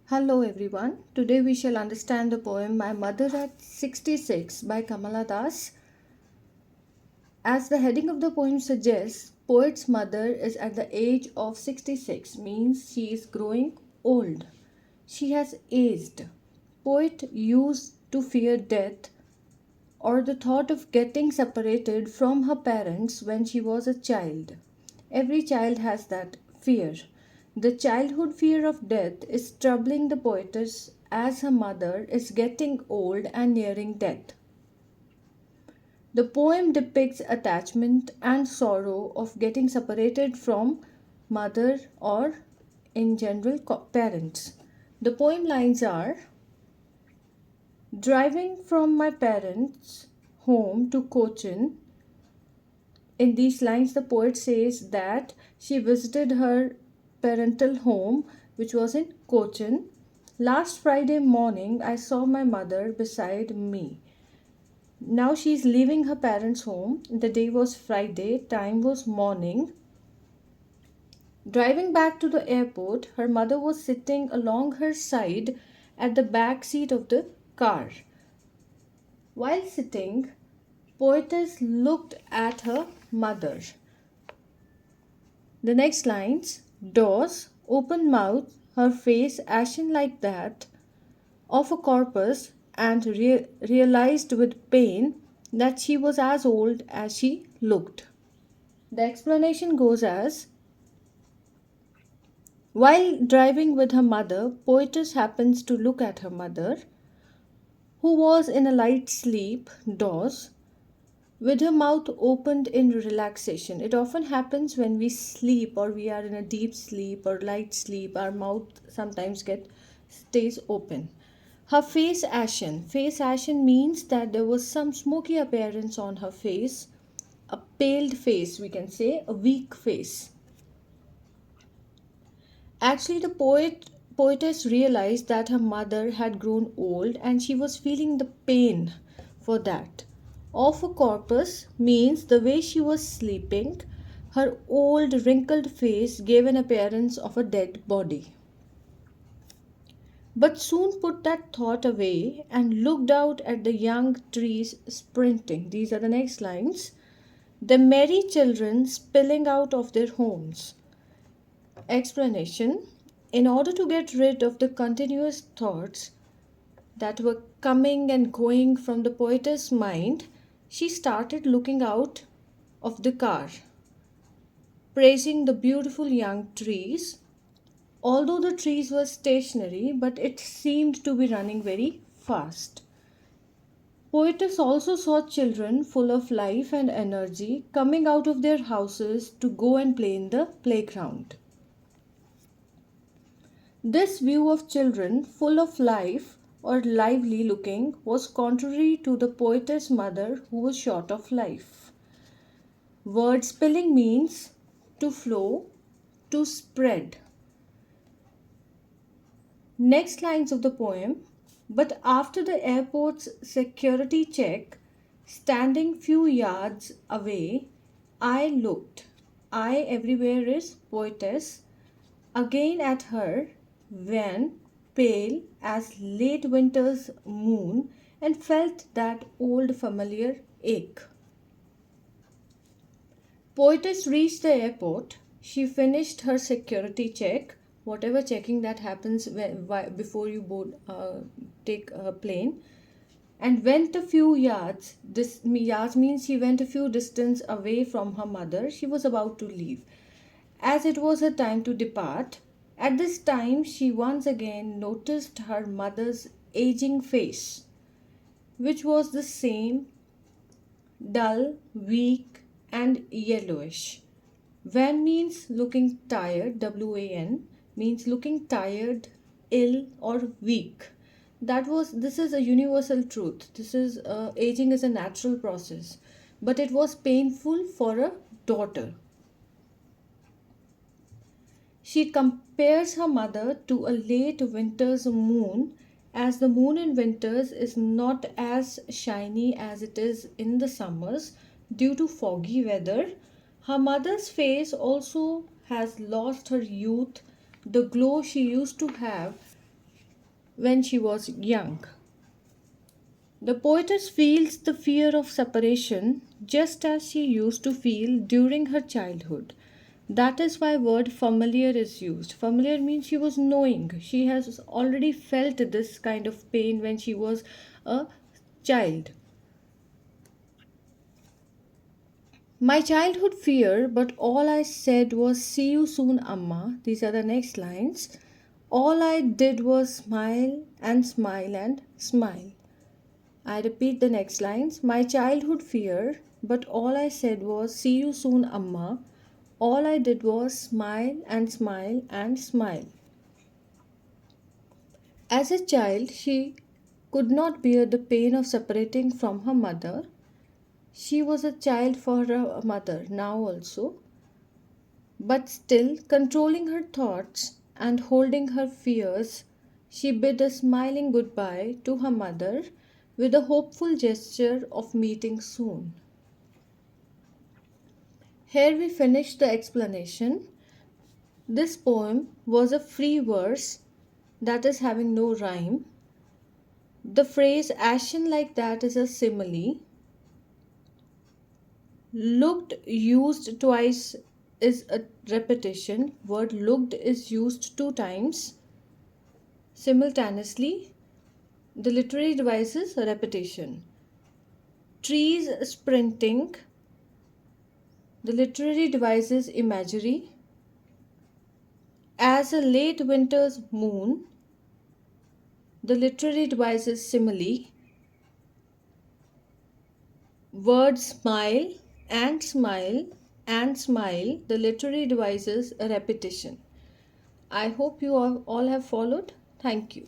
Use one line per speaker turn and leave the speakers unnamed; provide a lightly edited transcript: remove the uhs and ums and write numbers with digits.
Hello everyone. Today we shall understand the poem My Mother at 66 by Kamala Das. As the heading of the poem suggests, poet's mother is at the age of 66, means she is growing old. She has aged. Poet used to fear death or the thought of getting separated from her parents when she was a child. Every child has that fear. The childhood fear of death is troubling the poetess as her mother is getting old and nearing death. The poem depicts attachment and sorrow of getting separated from mother or, in general, parents. The poem lines are: driving from my parents' home to Cochin. In these lines, the poet says that she visited her parental home, which was in Cochin. Last Friday morning, I saw my mother beside me. Now she is leaving her parents' home. The day was Friday, time was morning. Driving back to the airport, her mother was sitting along her side at the back seat of the car. While sitting, poetess looked at her mother. The next lines: doors, open mouth, her face ashen like that of a corpse, and realized with pain that she was as old as she looked. The explanation goes as: while driving with her mother, poetess happens to look at her mother, who was in a light sleep, doors, with her mouth opened in relaxation. It often happens when we sleep or we are in a deep sleep or light sleep, our mouth sometimes stays open. Her face ashen. Face ashen means that there was some smoky appearance on her face, a paled face, we can say, a weak face. Actually, the poetess realized that her mother had grown old and she was feeling the pain for that. Of a corpus means the way she was sleeping, her old wrinkled face gave an appearance of a dead body. But soon put that thought away and looked out at the young trees sprinting. These are the next lines. The merry children spilling out of their homes. Explanation: in order to get rid of the continuous thoughts that were coming and going from the poetess' mind, she started looking out of the car, praising the beautiful young trees. Although the trees were stationary, but it seemed to be running very fast. Poetess also saw children full of life and energy coming out of their houses to go and play in the playground. This view of children full of life or lively looking was contrary to the poetess' mother, who was short of life. Word spilling means to flow, to spread. Next lines of the poem: but after the airport's security check, standing few yards away, I looked. I everywhere is poetess, again at her, when pale as late winter's moon, and felt that old familiar ache. Poetess reached the airport. She finished her security check, whatever checking that happens before you take a plane, and went a few yards. This yards means she went a few distance away from her mother. She was about to leave. As it was her time to depart, at this time she once again noticed her mother's aging face, which was the same, dull, weak, and yellowish. Wan means looking tired, WAN means looking tired, ill, or weak. This is a universal truth. Aging is a natural process, but it was painful for a daughter. She compares her mother to a late winter's moon, as the moon in winters is not as shiny as it is in the summers due to foggy weather. Her mother's face also has lost her youth, the glow she used to have when she was young. The poetess feels the fear of separation just as she used to feel during her childhood. That is why word familiar is used. Familiar means she was knowing. She has already felt this kind of pain when she was a child. My childhood fear, but all I said was, "See you soon, Amma." These are the next lines. All I did was smile and smile and smile. I repeat the next lines. My childhood fear, but all I said was, "See you soon, Amma." All I did was smile and smile and smile. As a child, she could not bear the pain of separating from her mother. She was a child for her mother now also, but still controlling her thoughts and holding her fears, she bid a smiling goodbye to her mother with a hopeful gesture of meeting soon. Here we finish the explanation. This poem was a free verse, that is having no rhyme. The phrase ashen like that is a simile. Looked used twice is a repetition. Word looked is used two times simultaneously. The literary device is a repetition. Trees sprinting. The literary device is imagery. As a late winter's moon. The literary device is simile. Word smile and smile and smile. The literary device is a repetition. I hope you all have followed. Thank you.